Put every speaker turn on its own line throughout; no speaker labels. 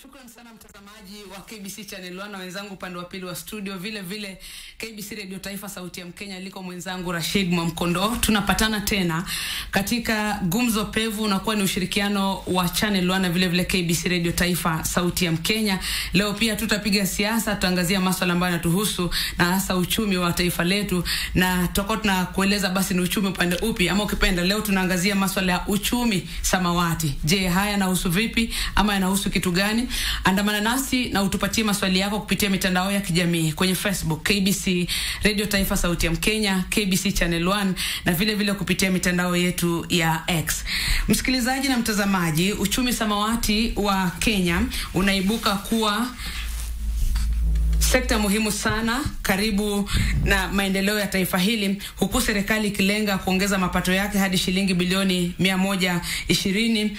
Shukrani sana mtazamaji wa KBC Channel 1 na wenzangu upande wa pili wa studio, vile vile KBC Radio Taifa Sauti ya Mkenya, liko mwenzangu Rashid Mwamkondo. Tunapatana tena katika Gumzo Pevu, unakuwa ni ushirikiano wa Channel 1 na vile vile KBC Radio Taifa Sauti ya Mkenya. Leo pia tutapiga siasa, tutaangazia masuala ambayo yanatuhusu na hasa uchumi wa taifa letu, na tutakuwa tunakueleza basi ni uchumi upande upi, ama ukipenda leo tunaangazia masuala ya uchumi samawati. Je, haya yanahusu vipi ama yanahusu kitu gani? Andamana nasi na utupatie maswali yako kupitia mitandao ya kijamii kwenye Facebook KBC Radio Taifa Sauti ya Mkenya, KBC Channel 1 na vile vile kupitia mitandao yetu ya X. Msikilizaji na mtazamaji, uchumi samawati wa Kenya unaibuka kuwa sekta muhimu sana karibu na maendeleo ya taifa hili, huku serikali ikilenga kuongeza mapato yake hadi shilingi bilioni 120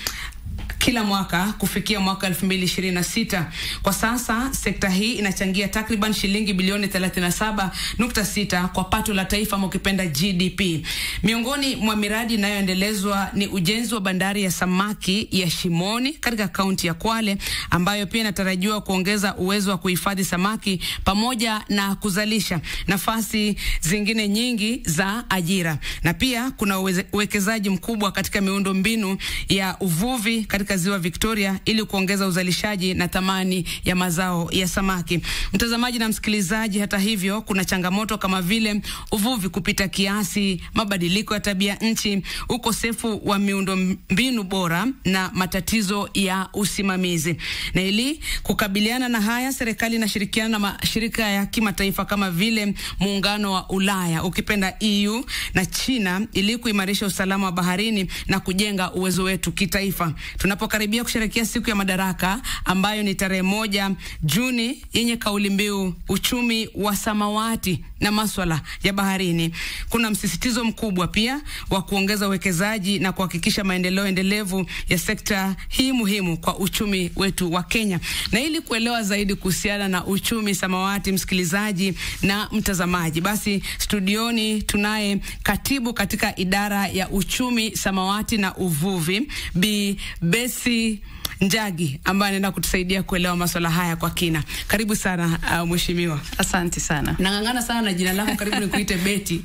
kila mwaka kufikia mwaka 2026. Kwa sasa sekta hii inachangia takriban shilingi bilioni 37.6 kwa pato la taifa, ama ukipenda GDP. Miongoni mwa miradi inayoendelezwa ni ujenzi wa bandari ya samaki ya Shimoni katika kaunti ya Kwale, ambayo pia inatarajiwa kuongeza uwezo wa kuhifadhi samaki pamoja na kuzalisha nafasi zingine nyingi za ajira. Na pia kuna uwekezaji mkubwa katika miundo mbinu ya uvuvi katika ziwa Victoria ili kuongeza uzalishaji na thamani ya mazao ya samaki. Mtazamaji na msikilizaji, hata hivyo kuna changamoto kama vile uvuvi kupita kiasi, mabadiliko ya tabia nchi, ukosefu wa miundo mbinu bora na matatizo ya usimamizi. Na ili kukabiliana na haya, serikali inashirikiana na mashirika ya kimataifa kama vile Muungano wa Ulaya, ukipenda EU, na China ili kuimarisha usalama wa baharini na kujenga uwezo wetu kitaifa. Tunapokaribia kusherehekea siku ya Madaraka ambayo ni tarehe 1 Juni yenye kauli mbiu uchumi wa samawati na masuala ya baharini, kuna msisitizo mkubwa pia wa kuongeza uwekezaji na kuhakikisha maendeleo endelevu ya sekta hii muhimu kwa uchumi wetu wa Kenya. Na ili kuelewa zaidi kuhusiana na uchumi samawati, msikilizaji na mtazamaji, basi studioni tunaye katibu katika idara ya uchumi samawati na uvuvi, Bi Betsy Njagi, ambaye anaenda kutusaidia kuelewa masuala haya kwa kina. Karibu sana mheshimiwa.
Asante sana.
Nangangana sana na jina lako, karibu nikuite Betty.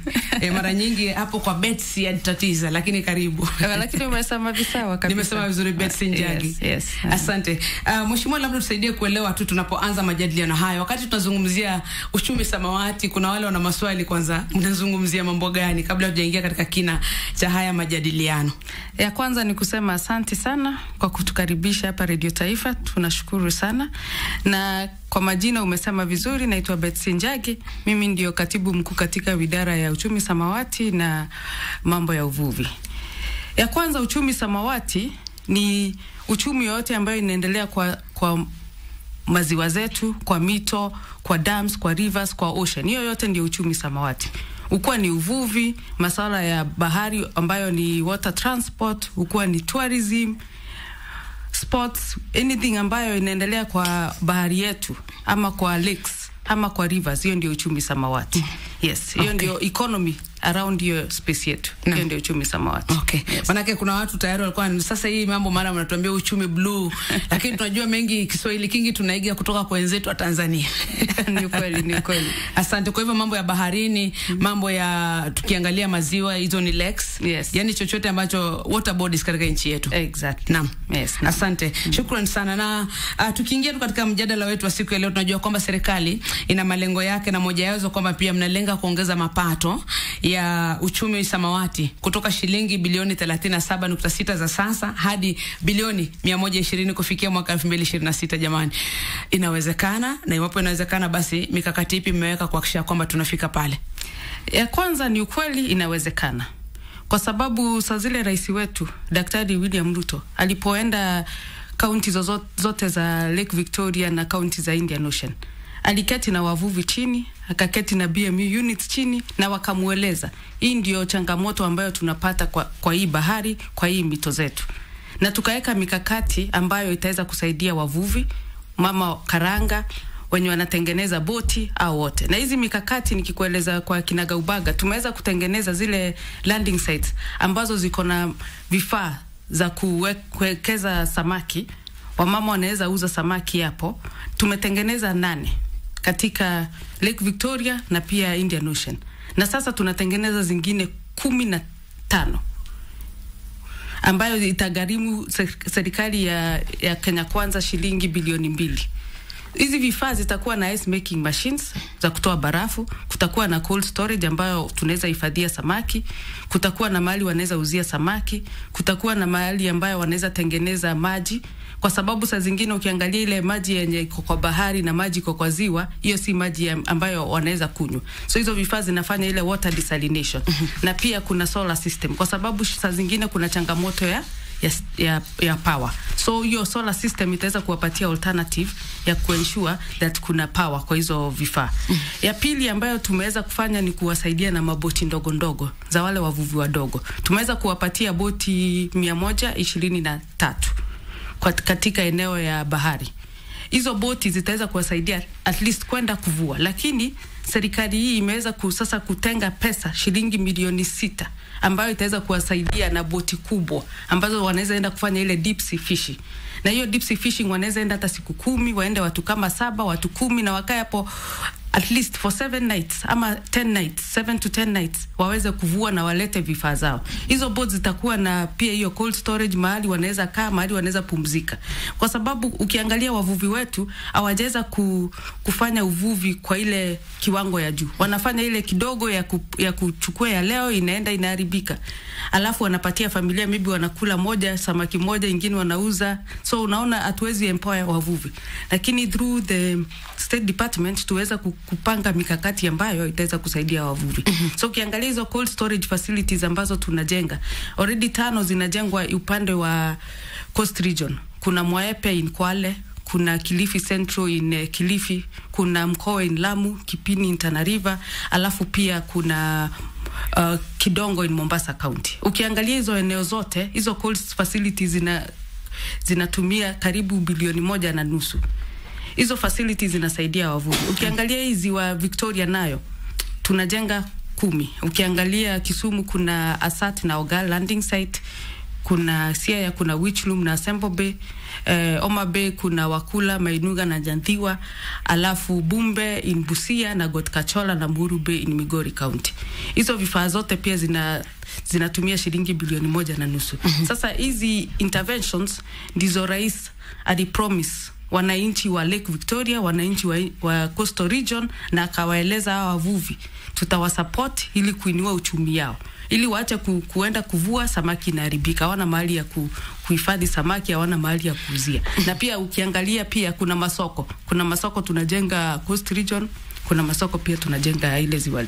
Mara nyingi hapo kwa Betsy yatatiza, lakini karibu.
Lakini umesema visawa kabisa.
Nimesema vizuri, Betsy Njagi.
Yes.
Asante. Mheshimiwa, labda tusaidie kuelewa tu tunapoanza majadiliano haya. Wakati tunazungumzia uchumi samawati, kuna wale wana maswali, kwanza mnazungumzia mambo gani kabla hujaingia katika kina cha haya majadiliano?
Ya kwanza ni kusema asante sana kwa kutukaribisha hapa Radio Taifa. Tunashukuru sana. Na kwa majina umesema vizuri, naitwa Betsy Njagi. Mimi ndio katibu mkuu katika idara ya uchumi samawati na mambo ya uvuvi. Ya kwanza, uchumi samawati ni uchumi yote ambayo inaendelea kwa maziwa zetu, kwa mito, kwa dams, kwa rivers, kwa ocean. Hiyo yote ndio uchumi samawati. Ukuwa ni uvuvi, masuala ya bahari ambayo ni water transport, ukuwa ni tourism, sports, anything ambayo inaendelea kwa bahari yetu ama kwa lakes ama kwa rivers, hiyo ndio uchumi samawati. Yes, hiyo ndio economy around your space yetu. Hiyo ndio uchumi samawati.
Okay. Yes. Manake kuna watu tayari walikuwa sasa hii mambo mara mnatuambia uchumi blue, lakini tunajua mengi Kiswahili kingi tunaiga kutoka kwa wenzetu wa Tanzania.
Ni kweli.
Asante. Kwa hivyo mambo ya baharini, mambo ya tukiangalia maziwa, hizo ni lakes.
Yes.
Yani chochote ambacho water bodies katika nchi yetu.
Exactly.
Naam.
Yes.
Asante. Shukrani sana. Na tukiingia katika mjadala wetu wa siku ya leo, tunajua kwamba serikali ina malengo yake, na moja yao kwamba pia mnalenga kuongeza mapato ya uchumi samawati kutoka shilingi bilioni 37.6 za sasa hadi bilioni 120 kufikia mwaka 2026. Jamani, inawezekana? Na iwapo inawezekana, basi mikakati ipi mmeweka kuhakikisha kwamba tunafika pale?
Ya kwanza ni ukweli inawezekana, kwa sababu saa zile rais wetu Daktari William Ruto alipoenda kaunti zote za Lake Victoria na kaunti za Indian Ocean, aliketi na wavuvi chini, akaketi na BMU units chini, na wakamueleza hii ndio changamoto ambayo tunapata kwa hii bahari, kwa hii mito zetu, na tukaweka mikakati ambayo itaweza kusaidia wavuvi, mama karanga, wenye wanatengeneza boti au wote. Na hizi mikakati nikikueleza kwa kinagaubaga, tumeweza kutengeneza zile landing sites ambazo ziko na vifaa za kuwekeza samaki wamama wanaweza uza samaki hapo. Tumetengeneza 8 katika Lake Victoria na pia Indian Ocean. Na sasa tunatengeneza zingine 15 ambayo itagharimu serikali ya Kenya Kwanza shilingi bilioni 2. Hizi vifaa zitakuwa na ice making machines za kutoa barafu, kutakuwa na cold storage ambayo tunaweza hifadhia samaki, kutakuwa na mahali wanaweza uzia samaki, kutakuwa na mahali ambayo wanaweza tengeneza maji, kwa sababu saa zingine ukiangalia ile maji yenye iko kwa bahari na maji iko kwa ziwa, hiyo si maji ambayo wanaweza kunywa. So hizo vifaa zinafanya ile water desalination. Na pia kuna solar system, kwa sababu saa zingine kuna changamoto ya power. So hiyo solar system itaweza kuwapatia alternative ya kuensure that kuna power kwa hizo vifaa. Ya pili ambayo tumeweza kufanya ni kuwasaidia na maboti ndogo ndogo za wale wavuvi wadogo. Tumeweza kuwapatia boti 123 katika eneo ya bahari. Hizo boti zitaweza kuwasaidia at least kwenda kuvua, lakini serikali hii imeweza sasa kutenga pesa shilingi milioni 6 ambayo itaweza kuwasaidia na boti kubwa ambazo wanaweza enda kufanya ile deep sea fishing. Na hiyo deep sea fishing wanaweza enda hata siku 10, waende watu kama 7, watu 10, na wakae hapo at least for 7 nights ama 10 nights, 7 to 10 nights, waweze kuvua na walete vifaa zao. Hizo boats zitakuwa na pia hiyo cold storage, mahali wanaweza kaa, mahali wanaweza pumzika. Kwa sababu ukiangalia wavuvi wetu hawajaweza kufanya uvuvi kwa ile kiwango ya juu. Wanafanya ile kidogo ya kuchukua ya leo, inaenda inaharibika. Alafu wanapatia familia, maybe wanakula moja samaki moja, ingine wanauza. So unaona hatuwezi empower wavuvi. Lakini through the State Department tuweza kupanga mikakati ambayo itaweza kusaidia wavuvi. So ukiangalia hizo cold storage facilities ambazo tunajenga, already 5 zinajengwa upande wa Coast Region. Kuna Moepe in Kwale, kuna Kilifi Central in Kilifi, kuna Mkoa in Lamu, Kipini in Tana River, alafu pia kuna Kidongo in Mombasa County. Ukiangalia hizo eneo zote, hizo cold facilities zinatumia karibu bilioni 1.5. Hizo facilities zinasaidia wavuvi. Ukiangalia hizi wa Victoria nayo tunajenga 10. Ukiangalia Kisumu kuna Asat na Ogal landing site, kuna Siaya kuna Wichlum na Sembo Bay, Oma Bay kuna Wakula, Mainuga na Janthiwa, alafu Bumbe in Busia na Gotkachola na Muru Bay in Migori County. Hizo vifaa zote pia zinatumia shilingi bilioni 1.5. Sasa hizi interventions ndizo rais alipromise wananchi wa Lake Victoria, wananchi wa Coastal Region, na akawaeleza hawa wavuvi tutawasupport ili kuinua uchumi yao, ili waache kuenda kuvua samaki inaharibika, hawana mahali ya kuhifadhi samaki, hawana mahali ya kuuzia. Na pia ukiangalia pia kuna masoko tunajenga Coast Region, kuna masoko pia tunajenga ile ziwa.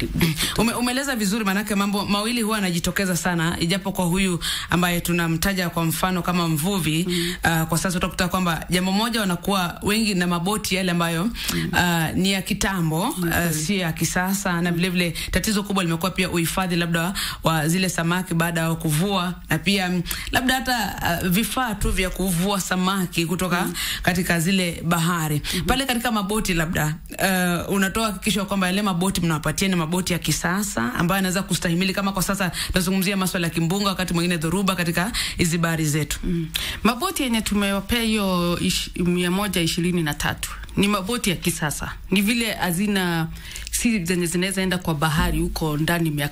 Umeeleza vizuri, manake mambo mawili huwa yanajitokeza sana, ijapo kwa huyu ambaye tunamtaja kwa mfano kama mvuvi. Kwa sasa utakuta kwamba jambo moja, wanakuwa wengi na maboti yale ambayo ni ya kitambo, si ya kisasa, na vile vile tatizo kubwa limekuwa pia uhifadhi labda wa zile samaki baada ya kuvua, na pia labda hata vifaa tu vya kuvua samaki kutoka katika zile bahari. Pale katika maboti labda unatoa hakikisha kwamba yale maboti mnawapatia ni maboti ya kisasa ambayo yanaweza kustahimili, kama kwa sasa tunazungumzia masuala ya kimbunga, wakati mwingine dhoruba katika hizi bahari zetu.
Maboti yenye tumewapea hiyo 123 ni maboti ya kisasa. Ni vile hazina si zenye zinaweza enda kwa bahari huko ndani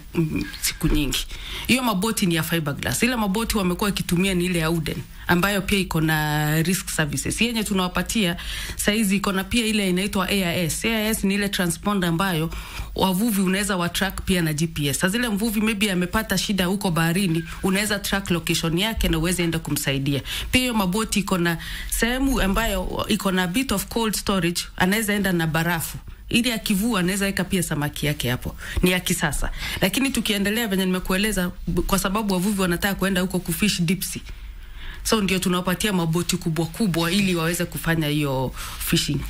siku nyingi. Hiyo maboti ni ya fiberglass. Ile maboti wamekuwa kitumia ni ile ya Uden, ambayo pia iko na risk services. Yenye tunawapatia saizi iko na pia ile inaitwa AIS. AIS ni ile transponder ambayo wavuvi unaweza wa track pia na GPS. Sasa zile mvuvi maybe amepata shida huko baharini, unaweza track location yake na uweze enda kumsaidia. Pia hiyo maboti iko na sehemu ambayo iko na bit of cold storage, anaweza enda na barafu ili akivua anaweza weka pia samaki yake hapo. Ni ya kisasa. Lakini tukiendelea venye nimekueleza, kwa sababu wavuvi wanataka kuenda huko kufish deep sea, so ndio tunawapatia maboti kubwa ili waweze kufanya hiyo fishing.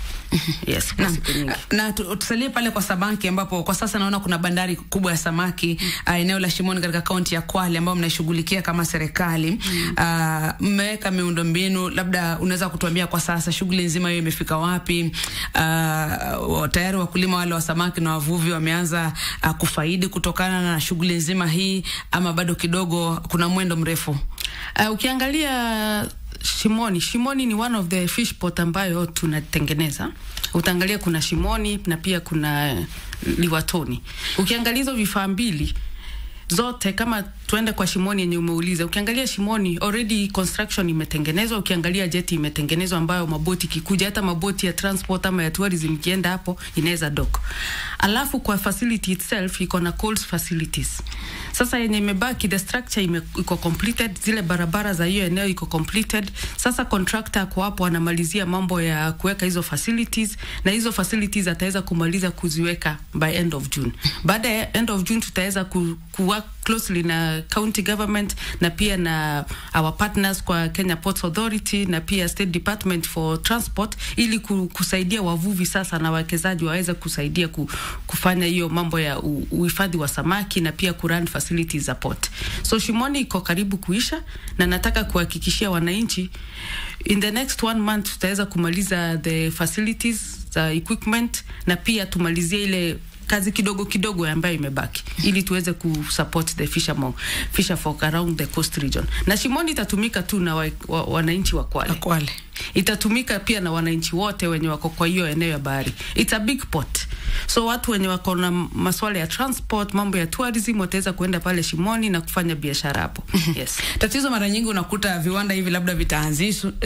Yes,
na tusalie pale kwa samaki, ambapo kwa sasa naona kuna bandari kubwa ya samaki eneo la Shimoni katika kaunti ya Kwale, ambao mnaishughulikia kama serikali. Mmeweka miundombinu, labda unaweza kutuambia kwa sasa shughuli nzima hiyo imefika wapi? Tayari wakulima wale wa samaki na wavuvi wameanza kufaidi kutokana na shughuli nzima hii, ama bado kidogo kuna mwendo mrefu?
Ukiangalia Shimoni ni one of the fish pot ambayo tunatengeneza. Utaangalia kuna Shimoni na pia kuna Liwatoni. Ukiangalia hizo vifaa mbili zote, kama tuende kwa Shimoni yenye umeuliza, ukiangalia Shimoni already construction imetengenezwa, ukiangalia jeti imetengenezwa ambayo maboti kikuja, hata maboti ya transport ama ya tourism kienda hapo inaweza dock. Alafu kwa facility itself iko na cold facilities. Sasa yenye imebaki, the structure iko completed, zile barabara za hiyo eneo iko completed. Sasa contractor kwa hapo anamalizia mambo ya kuweka hizo facilities, na hizo facilities ataweza kumaliza kuziweka by end of June. Baada ya end of June tutaweza work closely na county government na pia na our partners kwa Kenya Ports Authority na pia State Department for Transport, ili kusaidia wavuvi sasa na wawekezaji waweze kusaidia kufanya hiyo mambo ya uhifadhi wa samaki na pia kurun facilities za port. So Shimoni iko karibu kuisha, na nataka kuhakikishia wananchi in the next 1 month tutaweza kumaliza the facilities, equipment, na pia tumalizie ile kazi kidogo ambayo imebaki, ili tuweze kusupport the fisher folk around the coast region. Na Shimoni itatumika tu na wananchi wa Kwale. Itatumika pia na wananchi wote wenye wako kwa hiyo eneo ya bahari. It's a big port. So watu wenye wako na masuala ya transport, mambo ya tourism wataweza kuenda pale Shimoni na kufanya biashara hapo. Yes.
Tatizo mara nyingi unakuta viwanda hivi labda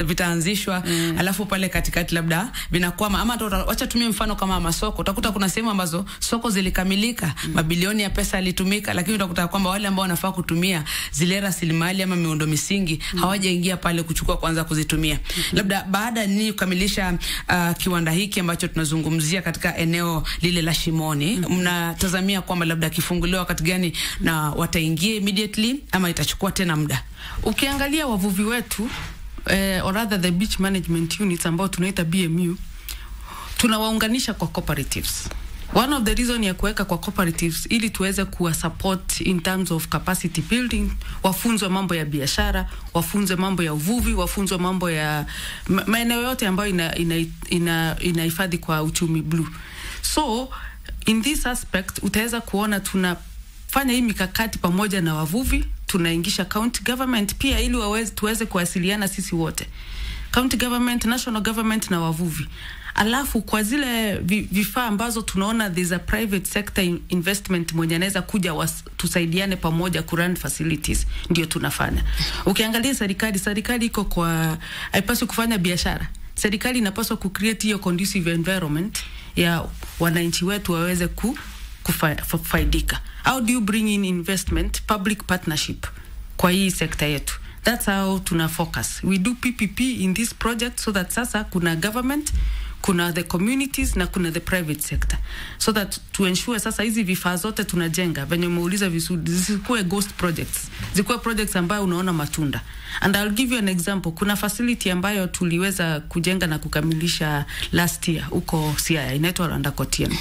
vitaanzishwa alafu pale katikati labda vinakwama, ama wacha tumie mfano kama masoko. Utakuta kuna sehemu ambazo soko zilikamilika, mabilioni ya pesa yalitumika, lakini utakuta kwamba wale ambao wanafaa kutumia zile rasilimali ama miundo misingi hawajaingia pale kuchukua kwanza kuzitumia. Labda baada ni kukamilisha kiwanda hiki ambacho tunazungumzia katika eneo lile la Shimoni, mnatazamia kwamba labda kifunguliwa wakati gani na wataingia immediately ama itachukua tena muda?
Ukiangalia wavuvi wetu or rather the beach management units ambao tunaita BMU, tunawaunganisha kwa cooperatives. One of the reason ya kuweka kwa cooperatives ili tuweze kuwa support in terms of capacity building, wafunzwe mambo ya biashara, wafunzwe mambo ya uvuvi, wafunzwe mambo ya maeneo yote ambayo inahifadhi kwa uchumi blue. So in this aspect utaweza kuona tunafanya hii mikakati pamoja na wavuvi, tunaingisha county government pia ili tuweze kuwasiliana sisi wote, county government, national government na wavuvi. Alafu kwa zile vifaa ambazo tunaona there's a private sector investment mwenye anaweza kuja tusaidiane pamoja kurun facilities, ndio tunafanya. Ukiangalia serikali iko kwa haipaswi kufanya biashara. Serikali inapaswa create hiyo conducive environment ya wananchi wetu waweze kufaidika. How do you bring in investment, public partnership kwa hii sekta yetu? That's how tuna focus. We do PPP in this project so that sasa kuna government, kuna the communities na kuna the private sector, so that to ensure sasa hizi vifaa zote tunajenga venye umeuliza vizuri, zisikuwe ghost projects, zikuwe projects ambayo unaona matunda. And I'll give you an example. Kuna facility ambayo tuliweza kujenga na kukamilisha last year uko Siaya, inaitwa Randakotian.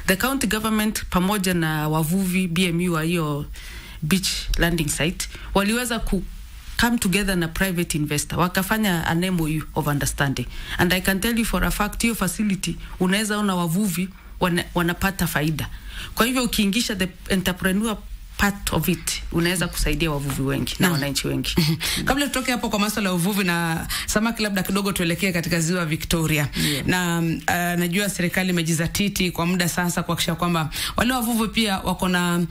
The county government pamoja na wavuvi BMU wa hiyo beach landing site waliweza come together na private investor, wakafanya an MOU of understanding. And I can tell you for a fact, hiyo facility unaweza ona wavuvi wanapata faida. Kwa hivyo ukiingisha the entrepreneur part of it, unaweza kusaidia wavuvi wengi na wananchi wengi.
Kabla tutoke hapo kwa masuala ya uvuvi na samaki, labda kidogo tuelekee katika ziwa Victoria. Na najua serikali imejizatiti kwa muda sasa kuhakikisha kwamba wale wavuvi pia wako na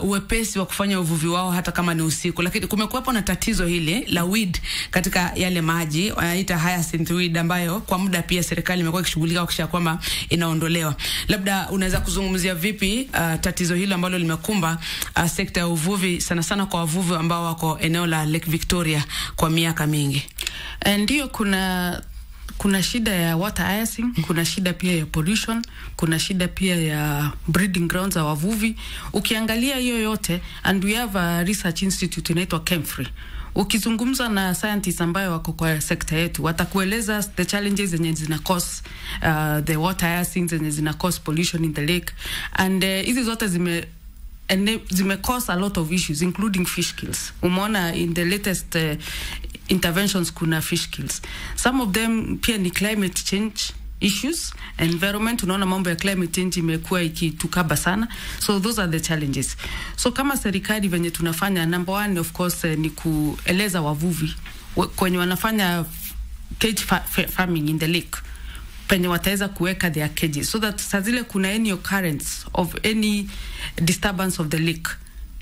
uwepesi wa kufanya uvuvi wao hata kama ni usiku, lakini kumekuwepo na tatizo hili la weed katika yale maji, wanaita hyacinth weed, ambayo kwa muda pia serikali imekuwa ikishughulika kuhakikisha kwamba inaondolewa. Labda unaweza kuzungumzia vipi tatizo hilo ambalo limekumba sekta ya uvuvi, sana sana kwa wavuvi ambao wako eneo la Lake Victoria kwa miaka mingi?
Ndio, kuna shida ya water hyacinth, kuna shida pia ya pollution, kuna shida pia ya breeding grounds za wavuvi. Ukiangalia hiyo yote, and we have a research institute inaitwa Kemfree. Ukizungumza na scientists ambayo wako kwa sekta yetu, watakueleza the challenges zenye zina cause the water hyacinth, zenye zina cause pollution in the lake, and hizi zote zime cause a lot of issues including fish kills. Umeona in the latest interventions kuna fish kills. Some of them pia ni climate change issues, environment. Unaona mambo ya climate change imekuwa ikitukaba sana, so those are the challenges. So kama serikali venye tunafanya, number one of course ni kueleza wavuvi kwenye wanafanya cage farming in the lake, penye wataweza kuweka their cages so that saa zile kuna any occurrence of any disturbance of the lake,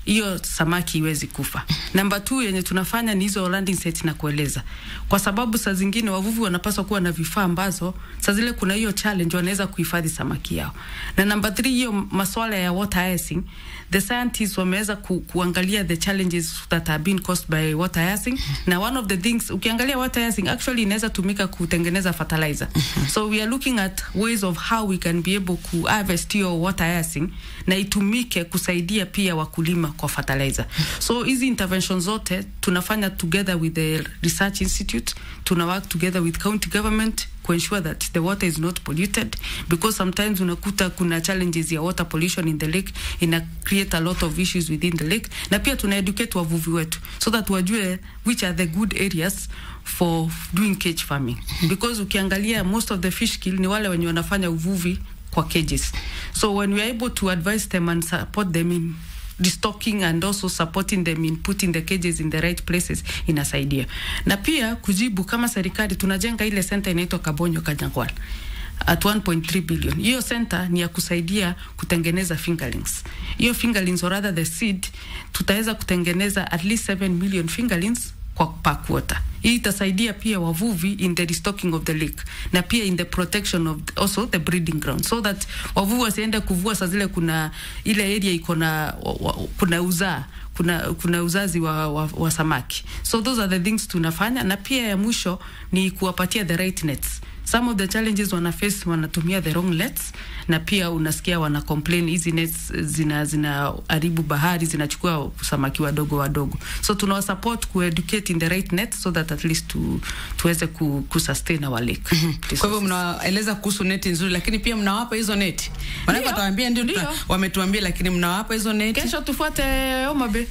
hiyo samaki iwezi kufa. Number 2 yenye tunafanya ni hizo landing sites na kueleza, kwa sababu saa zingine wavuvi wanapaswa kuwa na vifaa ambazo saa zile kuna hiyo challenge wanaweza kuhifadhi samaki yao. Na number 3 hiyo masuala ya water icing, the scientists wameweza kuangalia the challenges that have been caused by water icing. Na one of the things, ukiangalia water icing actually inaweza tumika kutengeneza fertilizer. So we are looking at ways of how we can be able to harvest your water icing na itumike kusaidia pia wakulima kwa fertilizer. So hizi interventions zote tunafanya together with the research institute, tuna work together with county government to ensure that the water is not polluted, because sometimes unakuta kuna challenges ya water pollution in the lake, ina create a lot of issues within the lake. Na pia tuna educate wavuvi wetu so that wajue which are the good areas for doing cage farming, because ukiangalia most of the fish kill ni wale wenye wanafanya uvuvi kwa cages. So when we are able to advise them and support them in restocking and also supporting them in putting the cages in the right places, inasaidia. Na pia kujibu kama serikali tunajenga ile center inaitwa Kabonyo Kanyagwal at 1.3 billion. Hiyo center ni ya kusaidia kutengeneza fingerlings. Hiyo fingerlings or rather the seed tutaweza kutengeneza at least 7 million fingerlings kwa per quarter. Hii itasaidia pia wavuvi in the restocking of the lake na pia in the protection of also the breeding ground, so that wavuvi wasiende kuvua saa zile kuna ile area iko na kuna uzazi wa samaki. So those are the things tunafanya. Na pia ya mwisho ni kuwapatia the right nets. Some of the challenges wana face, wanatumia the wrong nets, na pia unasikia wana complain hizi nets zina haribu bahari, zinachukua samaki wadogo. So tunawa support ku educate in the right nets so that at least tuweze ku sustain our lake.
Kwa hivyo mnaeleza kuhusu neti nzuri, lakini pia mnawapa hizo neti. Wanaweza tuambia ndio wametuambia, lakini mnawapa hizo neti.
Kesho tufuate Homa Bay.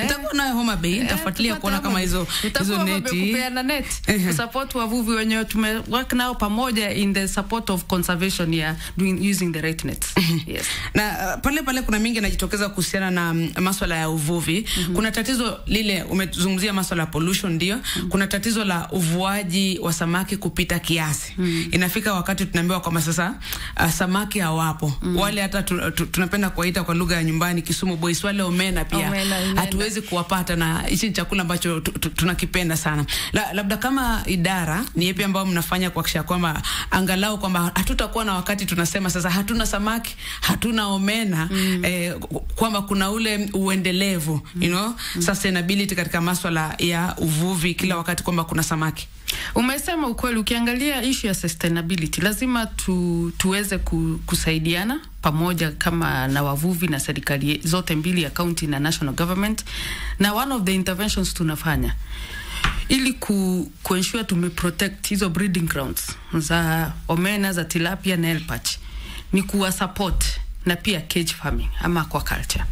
Nitakuwa na Homa Bay, nitafuatilia kuona kama hizo neti.
Kupeana net. Support wavuvi wenyewe tumework nao pamoja in the support of conservation ya using the right nets. Yes.
Na pale kuna mingi yanajitokeza kuhusiana na masuala ya uvuvi. Kuna tatizo lile umezungumzia masuala ya pollution, ndio. Kuna tatizo la uvuaji wa samaki kupita kiasi. Inafika wakati tunaambiwa kwamba sasa samaki hawapo. Wale hata tunapenda kuwaita kwa lugha ya nyumbani Kisumu boys, wale omena pia hatuwezi kuwapata, na hichi chakula ambacho tunakipenda sana. Labda kama idara ni yapi ambao mnafanya kuhakikisha kwamba angalau kwamba hatutakuwa na wakati tunasema sasa hatuna samaki, hatuna omena, kwamba kuna ule uendelevu, sustainability katika masuala ya uvuvi kila wakati kwamba kuna samaki.
Umesema ukweli. Ukiangalia issue ya sustainability lazima tuweze kusaidiana pamoja kama na wavuvi na serikali zote mbili ya county na national government. Na one of the interventions tunafanya ili kuensure tumeprotect hizo breeding grounds za omena, za tilapia na elpach ni kuwa support na pia cage farming ama aquaculture.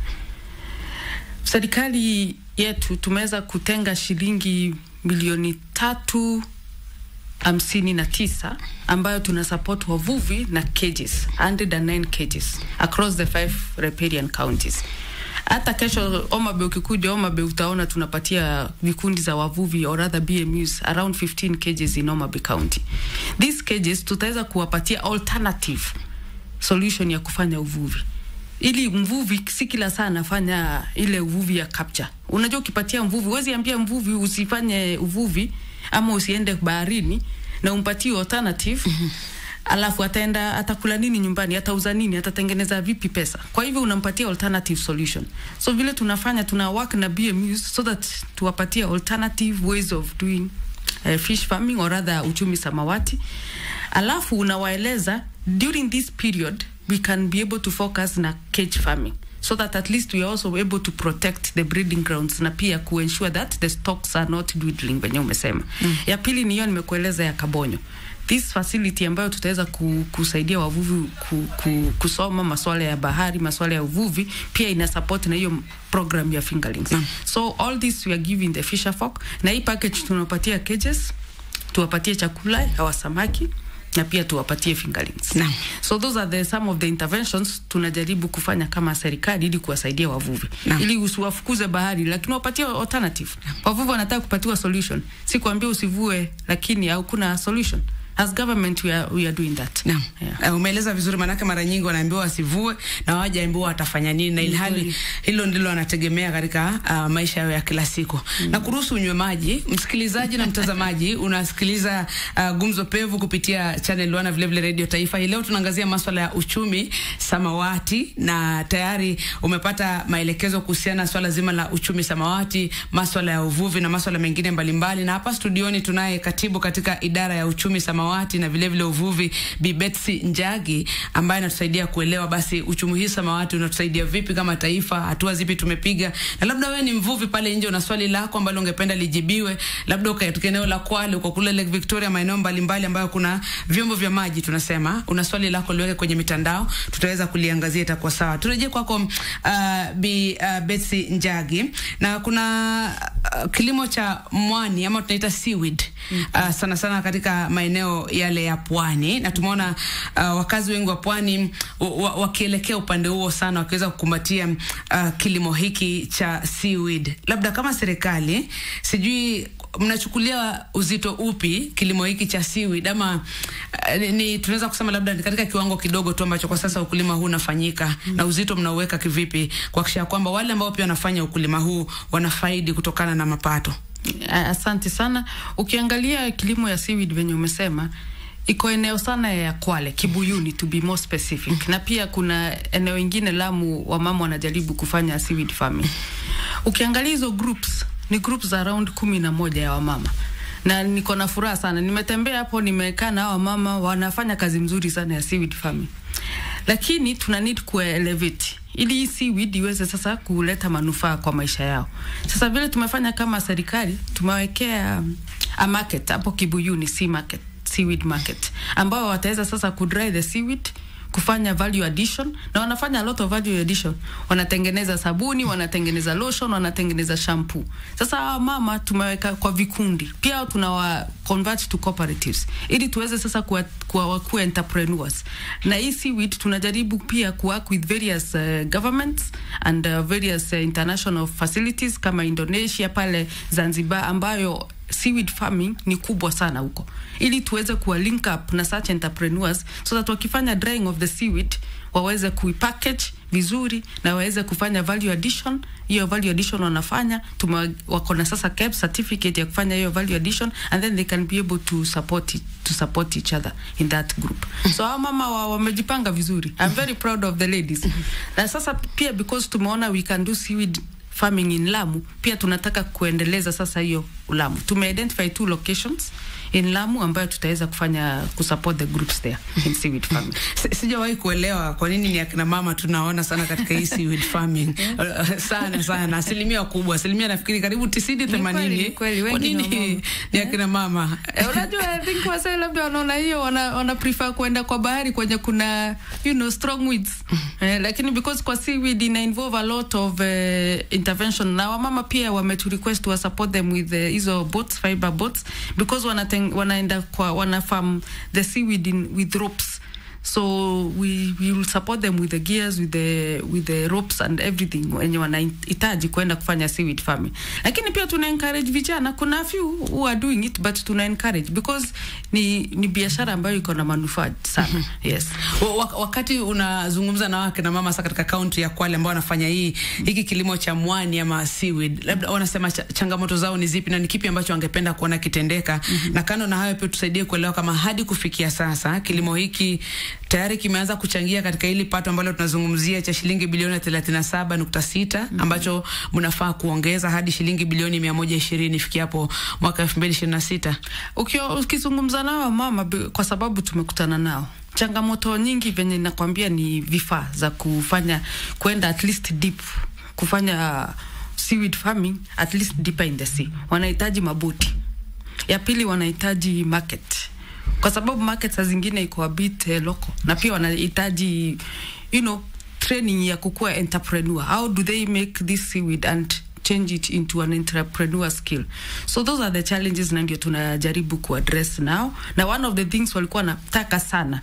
Serikali yetu tumeweza kutenga shilingi milioni 359 ambayo tuna support wavuvi na cages, 109 cages across the 5 riparian counties. Hata kesho Homa Bay, ukikuja Homa Bay utaona tunapatia vikundi za wavuvi or rather BMUs around 15 cages in Homa Bay County. These cages tutaweza kuwapatia alternative solution ya kufanya uvuvi. Ili mvuvi si kila saa anafanya ile uvuvi ya capture. Unajua ukipatia mvuvi, huwezi ambia mvuvi usifanye uvuvi ama usiende baharini na umpatie alternative. Alafu atakula nini nyumbani, atauza nini, atatengeneza vipi pesa? Kwa hivyo unampatia alternative solution. So vile tunafanya, tuna work na BMUs so that tuwapatie alternative ways of doing fish farming or rather uchumi samawati. Alafu unawaeleza during this period we can be able to focus na cage farming so that at least we are also able to protect the breeding grounds na pia ensure that the stocks are not dwindling venye umesema. Ya pili ni hiyo nimekueleza ya Kabonyo. This facility ambayo tutaweza kusaidia wavuvi kusoma masuala ya bahari, masuala ya uvuvi, pia ina support na hiyo program ya fingerlings. So all this we are giving the fisher folk, na hii package tunapatia cages, tuwapatie chakula ya samaki, na pia tuwapatie fingerlings.
Naam.
So those are some of the interventions tunajaribu kufanya kama serikali ili kuwasaidia wavuvi.
Naam.
Ili usiwafukuze bahari, lakini wapatie alternative. Wavuvi wanataka kupatiwa solution. Si kuambia usivue lakini hakuna solution. As government we are doing that.
Naam. Yeah. Umeeleza vizuri, manake mara nyingi wanaambiwa wasivue na hawajaambiwa watafanya nini, na ilhali hilo ndilo wanategemea katika maisha yao ya kila siku. Na kuruhusu unywe maji, msikilizaji na mtazamaji, unasikiliza Gumzo Pevu kupitia Channel 1 na vile vile Radio Taifa. Leo tunaangazia masuala ya uchumi samawati, na tayari umepata maelekezo kuhusiana na swala zima la uchumi samawati, masuala ya uvuvi na masuala mengine mbalimbali. Na hapa studioni tunaye katibu katika idara ya uchumi samawati na vile vile uvuvi, Bi Betsy Njagi, ambaye anatusaidia kuelewa basi uchumi hii samawati unatusaidia vipi kama taifa, hatua zipi tumepiga. Na labda wewe ni mvuvi pale nje, una swali lako ambalo ungependa lijibiwe, labda ukatoka eneo la Kwale, uko kule Lake Victoria, maeneo mbalimbali ambayo kuna vyombo vya maji, tunasema una swali lako liweke kwenye mitandao, tutaweza kuliangazia, itakuwa sawa. Turejee kwako Bi Betsy Njagi. Na kuna kilimo cha mwani ama tunaita seaweed sana sana katika maeneo yale ya pwani, na tumeona wakazi wengi wa pwani wakielekea upande huo sana, wakiweza kukumbatia kilimo hiki cha seaweed. Labda kama serikali, sijui mnachukulia uzito upi kilimo hiki cha seaweed, ama ni tunaweza kusema labda katika kiwango kidogo tu ambacho kwa sasa ukulima huu unafanyika, na uzito mnauweka kivipi kuhakikisha kwamba wale ambao pia wanafanya ukulima huu wanafaidi kutokana na mapato?
Asante sana. Ukiangalia kilimo ya seaweed venye umesema, iko eneo sana ya Kwale, Kibuyuni to be more specific. Na pia kuna eneo ingine Lamu, wamama wanajaribu kufanya seaweed farming. Ukiangalia hizo groups, ni groups around 11 ya wamama. Na niko na furaha sana. Nimetembea hapo, nimekaa na wamama, wanafanya kazi mzuri sana ya seaweed farming. Lakini tuna need ku-elevate ili seaweed iweze sasa kuleta manufaa kwa maisha yao. Sasa vile tumefanya kama serikali, tumewekea a market hapo Kibuyuni, seaweed market, ambao wataweza sasa kudry the seaweed, kufanya value addition, na wanafanya a lot of value addition. Wanatengeneza sabuni, wanatengeneza lotion, wanatengeneza shampoo. Sasa mama tumeweka kwa vikundi. Pia tunawa convert to cooperatives ili tuweze sasa kuwa entrepreneurs. Na hii seaweed tunajaribu pia work with various governments and various international facilities kama Indonesia, pale Zanzibar, ambayo seaweed farming ni kubwa sana huko, ili tuweze kuwa link up na such entrepreneurs, so that wakifanya drying of the seaweed waweze kuipackage vizuri na waweze kufanya value addition. Hiyo value addition wanafanya, wako na sasa KEBS certificate ya kufanya hiyo value addition, and then they can be able to support each other in that group. So hao mama wamejipanga vizuri. I'm very proud of the ladies. Na sasa pia because tumeona we can do seaweed farming in Lamu, pia tunataka kuendeleza sasa hiyo Lamu. Tume-identify 2 locations in Lamu ambayo tutaweza kusupport the groups there in seaweed farming.
Sijawahi kuelewa kwa nini ni akina mama tunaona sana katika hii seaweed farming. sana asilimia kubwa, asilimia nafikiri karibu 90-80 kwa nini ni akina mama?
Unajua, I think wase labda wanaona hiyo, wana prefer kwenda kwa bahari kwenye kuna strong winds. Lakini because kwa seaweed ina involve a lot of intervention, na wamama pia wametu-request to support them with hizo boats, fiber boats, because wanaenda farm the seaweed with ropes. So we will support them with the gears, with the ropes and everything wenye wanahitaji kwenda kufanya seaweed farming. Lakini pia tuna encourage vijana, kuna few who are doing it, but tuna encourage because ni biashara ambayo iko na manufaa sana. Yes.
Wakati unazungumza na wake na mama sasa katika county ya Kwale ambao wanafanya hiki kilimo cha mwani ama seaweed, labda wanasema changamoto zao ni zipi na ni kipi ambacho wangependa kuona kitendeka? Na kando na hayo pia tusaidie kuelewa kama hadi kufikia sasa kilimo hiki tayari kimeanza kuchangia katika hili pato ambalo tunazungumzia cha shilingi bilioni 37.6 ambacho mnafaa kuongeza hadi shilingi bilioni 120 ifikiapo mwaka 2026.
Ukizungumza nao mama, kwa sababu tumekutana nao, changamoto nyingi venye nakwambia ni vifaa za kwenda at least deep, kufanya seaweed farming at least deeper in the sea. Wanahitaji maboti. Ya pili wanahitaji market, kwa sababu markets zingine iko a bit local, na pia wanahitaji training ya kukua entrepreneur. How do they make this seaweed and change it into an entrepreneur skill. So those are the challenges na ndio tunajaribu kuaddress now. Na one of the things walikuwa nataka sana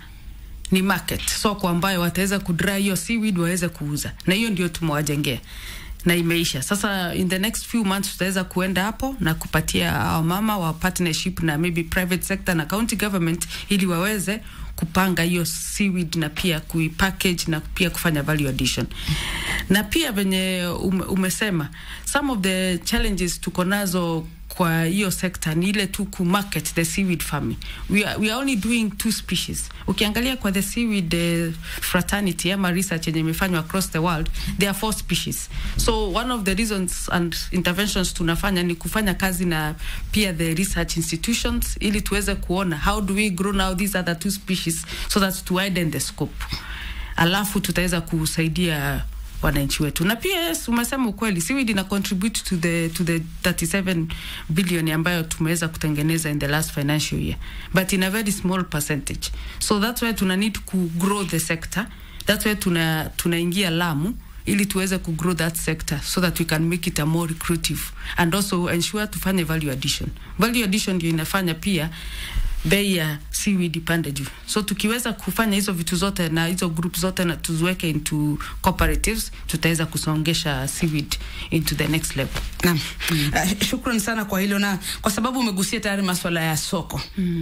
ni market, soko ambayo wataweza kudry hiyo seaweed waweze kuuza, na hiyo ndio tumewajengea na imeisha. Sasa in the next few months tutaweza kuenda hapo na kupatia our mama wa partnership na maybe private sector na county government ili waweze kupanga hiyo seaweed na pia kuipackage na pia kufanya value addition. Na pia venye umesema some of the challenges tuko nazo kwa hiyo sector ni ile tu ku market the seaweed farming. We are only doing 2 species. Ukiangalia kwa the seaweed fraternity ama research yenye imefanywa across the world, there are 4 species. So one of the reasons and interventions tunafanya ni kufanya kazi na pia the research institutions ili tuweze kuona how do we grow now these other 2 species so that to widen the scope. Alafu tutaweza kusaidia wananchi wetu. Na pia yes, umesema ukweli, seaweed ina contribute to the 37 billion ambayo tumeweza kutengeneza in the last financial year, but in a very small percentage. So that's why tuna need to grow the sector. That's why tunaingia Lamu ili tuweze ku grow that sector so that we can make it a more recruitive and also ensure tufanye value addition. Value addition ndio inafanya pia bei ya seaweed ipande juu. So tukiweza kufanya hizo vitu zote na hizo group zote na tuziweke into cooperatives, tutaweza kusongesha seaweed into the next level.
Naam. Shukrani sana kwa hilo, na kwa sababu umegusia tayari masuala ya soko.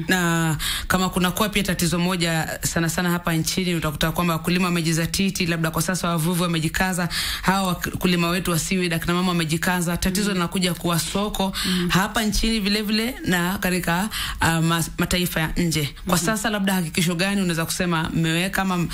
Na kama kuna kwa pia tatizo moja sana sana hapa nchini, utakuta kwamba wakulima wamejizatiti, labda kwa sasa wavuvi wamejikaza, hawa wakulima wetu wa seaweed akina mama wamejikaza. Tatizo linakuja kuwa soko hapa nchini vile vile na katika mataifa ya nje. Kwa sasa labda hakikisho gani unaweza kusema mmeweka kama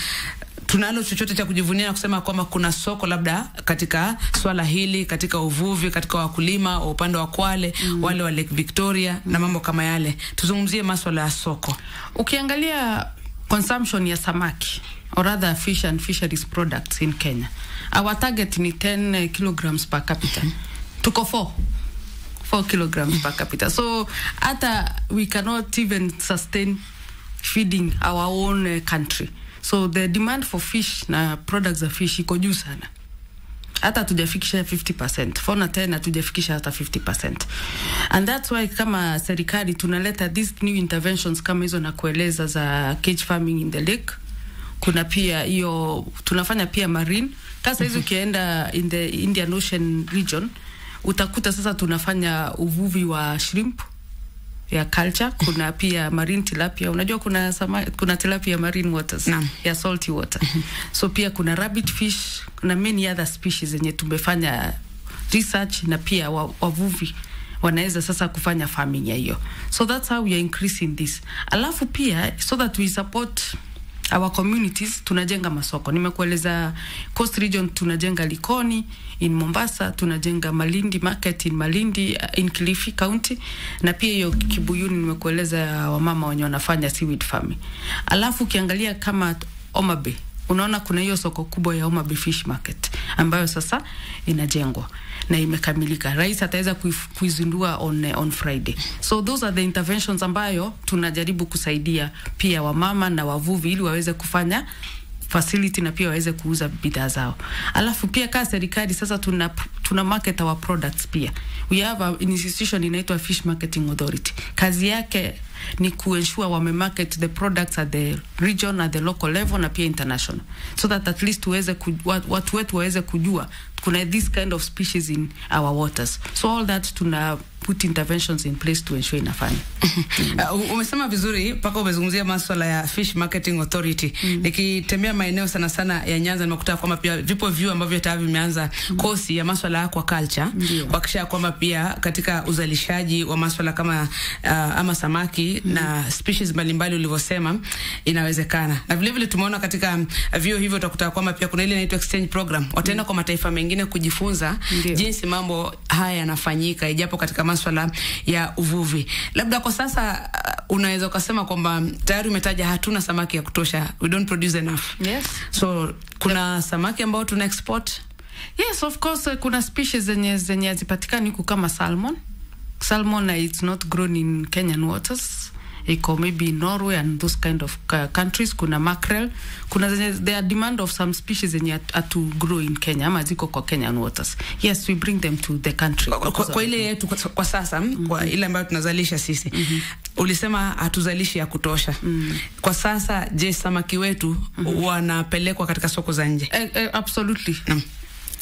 tunalo chochote cha kujivunia na kusema kwamba kuna soko labda katika swala hili, katika uvuvi, katika wakulima wa upande wa Kwale, wale wa Lake Victoria na mambo kama yale? Tuzungumzie masuala ya soko.
Ukiangalia consumption ya samaki or other fish and fisheries products in Kenya, our target ni 10 kilograms per capita. Tuko 4 kilograms per capita. So hata we cannot even sustain feeding our own country. So the demand for fish na products of fish iko juu sana. Hata tujafikisha 50%. Fona tena tujafikisha hata 50%. And that's why kama serikali tunaleta these new interventions kama hizo na kueleza za cage farming in the lake. Kuna pia hiyo tunafanya pia marine. Sasa hizo kienda in the Indian Ocean region, utakuta sasa tunafanya uvuvi wa shrimp ya culture. Kuna pia marine tilapia. Unajua kuna tilapia marine waters ya salty water. So pia kuna rabbit fish, kuna many other species zenye tumefanya research na pia wavuvi wanaweza sasa kufanya farming ya hiyo. So that's how we are increasing this. Alafu pia so that we support our communities, tunajenga masoko. Nimekueleza Coast Region tunajenga Likoni, in Mombasa tunajenga Malindi Market in Malindi, in Kilifi County, na pia hiyo Kibuyuni nimekueleza wamama wenye wanafanya seaweed farming. Alafu ukiangalia kama Homa Bay, unaona kuna hiyo soko kubwa ya Homa Bay Fish Market ambayo sasa inajengwa na imekamilika. Rais ataweza kuizindua on Friday. So those are the interventions ambayo tunajaribu kusaidia pia wamama na wavuvi ili waweze kufanya facility na pia waweze kuuza bidhaa zao. Alafu pia kama serikali sasa tuna market our products pia. We have an institution inaitwa Fish Marketing Authority. Kazi yake ni kuensure wamemarket the products at the region, at the local level na pia international. So that at least watu wetu waweze kujua kuna this kind of species in our waters. So all that tuna put interventions in place to ensure inafanya.
Umesema vizuri paka umezungumzia masuala ya Fish Marketing Authority. Nikitembea maeneo sana sana ya Nyanza nimekuta kwamba pia vipo vyuo ambavyo tayari vimeanza kosi ya masuala ya aquaculture, kuhakikisha kwamba pia katika uzalishaji wa masuala kama ama samaki na species mbalimbali ulivyosema inawezekana. Na vile vile tumeona katika vyuo hivyo utakuta kwamba pia kuna ile inaitwa exchange program. Wataenda kwa mataifa mengine kujifunza jinsi mambo haya yanafanyika ijapo katika masuala ya uvuvi. Labda kwa sasa unaweza kusema kwamba tayari umetaja hatuna samaki ya kutosha. We don't produce enough.
Yes.
So kuna samaki ambao tuna export?
Yes, of course kuna species zenye hazipatikani huku kama salmon. Salmon it's not grown in Kenyan waters. iko maybe Norway and those kind of countries. Kuna mackerel, kuna there are demand of some species zenye to grow in Kenya ama ziko kwa Kenyan waters. Yes, we bring them to the country.
Kwa ile yetu kwa sasa, kwa ile ambayo tunazalisha sisi. Ulisema hatuzalishi ya kutosha. Kwa sasa je, samaki wetu wanapelekwa katika soko za nje?
Absolutely.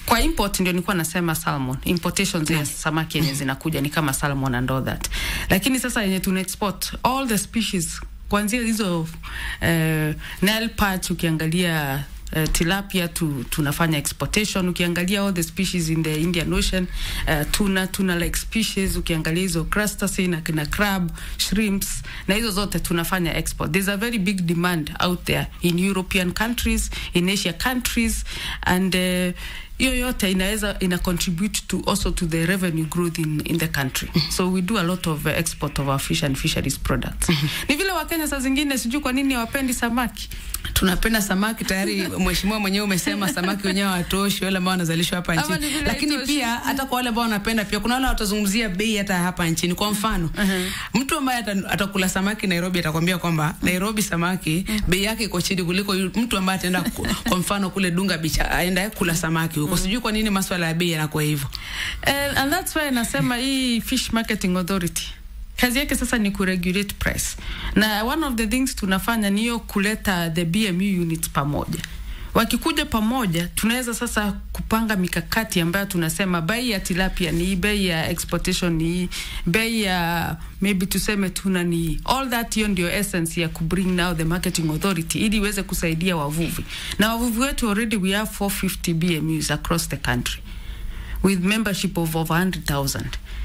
Kwa import ndio nilikuwa nasema salmon. Importations ya samaki yenye zinakuja ni kama salmon and all that. Lakini sasa yenye tuna export all the species kuanzia hizo Nile perch, ukiangalia tilapia tunafanya exportation, ukiangalia all the species in the Indian Ocean, tuna like species, ukiangalia hizo crustacean na crab, shrimps, na hizo zote tunafanya export. There's a very big demand out there in European countries, in Asia countries, and hiyo yote ina contribute to also to the revenue growth in the country. So we do a lot of export of our fish and fisheries products. Ni vile Wakenya saa zingine sijui kwa nini hawapendi samaki.
Tunapenda samaki tayari. Mheshimiwa mwenyewe umesema samaki wenyewe hawatoshi, wale ambao wanazalishwa hapa nchini. Lakini pia hata kwa wale ambao wanapenda, pia kuna wale watazungumzia bei hata hapa nchini. Kwa mfano, mtu ambaye atakula samaki Nairobi atakwambia kwamba Nairobi samaki bei yake iko chini kuliko mtu ambaye ataenda kwa mfano kule Dunga Beach aenda kula samaki huko. Sijui kwa nini masuala ya bei yanakuwa hivyo.
And that's why nasema hii Fish Marketing Authority kazi yake sasa ni kuregulate price. Na one of the things tunafanya ni hiyo kuleta the BMU units pamoja. Wakikuja pamoja, tunaweza sasa kupanga mikakati ambayo tunasema bei ya tilapia ni bei ya exportation, ni bei ya maybe tuseme tuna ni all that. Hiyo ndio essence ya kubring now the marketing authority ili iweze kusaidia wavuvi. Na wavuvi wetu already we have 450 BMUs across the country with membership of over 100,000.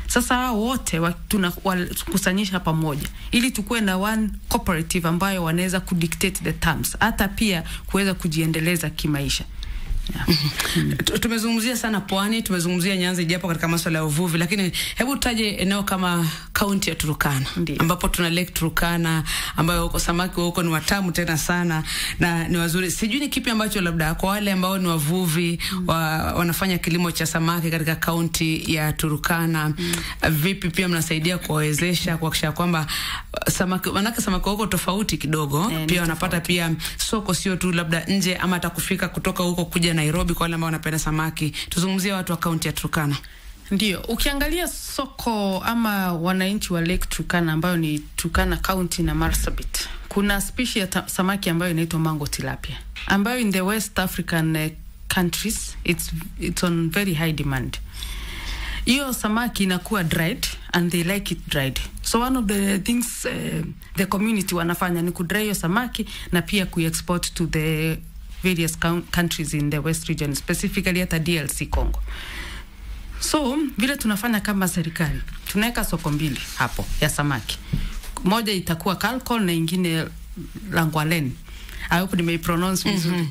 Sasa wote tunakusanyisha pamoja ili tukue na one cooperative ambayo wanaweza kudictate the terms, hata pia kuweza kujiendeleza kimaisha.
Tumezungumzia sana Pwani, tumezungumzia Nyanza japo katika masuala ya uvuvi, lakini hebu tutaje eneo kama kaunti ya Turkana. Ambapo tuna Lake Turkana ambayo huko samaki huko ni watamu tena sana na ni wazuri. Sijui ni kipi ambacho labda kwa wale ambao ni wavuvi wanafanya kilimo cha samaki katika kaunti ya Turkana, vipi pia mnasaidia kuwawezesha kuhakikisha kwamba samaki, manake samaki huko tofauti kidogo, pia wanapata pia soko sio tu labda nje ama atakufika kutoka huko kuja Nairobi kwa wale ambao wanapenda samaki. Tuzungumzie watu wa kaunti ya Turkana.
Ndio, ukiangalia soko ama wananchi wa Lake Turkana ambayo ni Turkana County na Marsabit, kuna species ya samaki ambayo inaitwa mango tilapia ambayo in the West African countries it's on very high demand. Hiyo samaki inakuwa dried and they like it dried. So one of the things the community wanafanya ni kudry hiyo samaki na pia kuexport to the various countries in the West region, specifically hata DRC Congo. So vile tunafanya kama serikali, tunaweka soko mbili hapo ya samaki. Moja itakuwa Kalkol na ingine Langwalen. I hope nimeipronounce vizuri.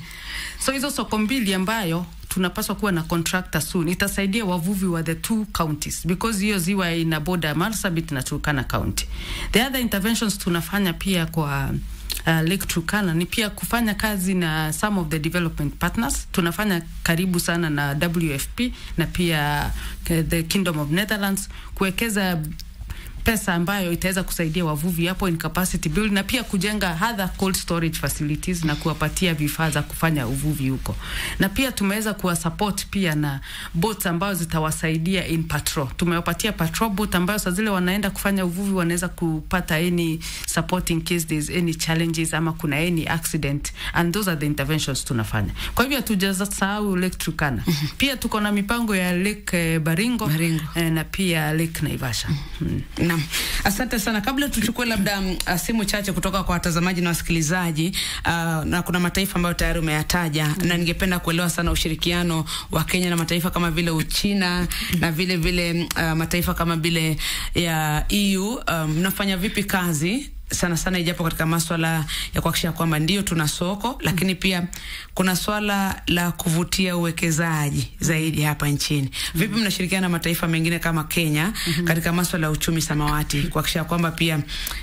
So hizo soko mbili ambayo tunapaswa kuwa na contractor soon itasaidia wavuvi wa the two counties because hiyo ziwa ina border Marsabit na Turkana County. The other interventions tunafanya pia kwa Lake Turkana ni pia kufanya kazi na some of the development partners. Tunafanya karibu sana na WFP na pia the Kingdom of Netherlands kuwekeza pesa ambayo itaweza kusaidia wavuvi hapo in capacity build na pia kujenga other cold storage facilities na kuwapatia vifaa za kufanya uvuvi huko. Na pia tumeweza kuwa support pia na boats ambazo zitawasaidia in patrol. Tumewapatia patrol boat ambayo saa zile wanaenda kufanya uvuvi wanaweza kupata any support in case there's any challenges ama kuna any accident, and those are the interventions tunafanya. Kwa hivyo hatujasahau Lake Turkana. Pia tuko na mipango ya Lake Baringo. Na pia Lake Naivasha.
Naam. Asante sana. Kabla tuchukue labda simu chache kutoka kwa watazamaji na wasikilizaji, na kuna mataifa ambayo tayari umeyataja, na ningependa kuelewa sana ushirikiano wa Kenya na mataifa kama vile Uchina na vile vile mataifa kama vile ya EU. Mnafanya vipi kazi sana sana ijapo katika masuala ya kuhakikisha kwamba ndio tuna soko, lakini pia kuna swala la kuvutia uwekezaji zaidi hapa nchini. Vipi mnashirikiana na mataifa mengine kama Kenya katika masuala ya uchumi samawati kuhakikisha kwamba pia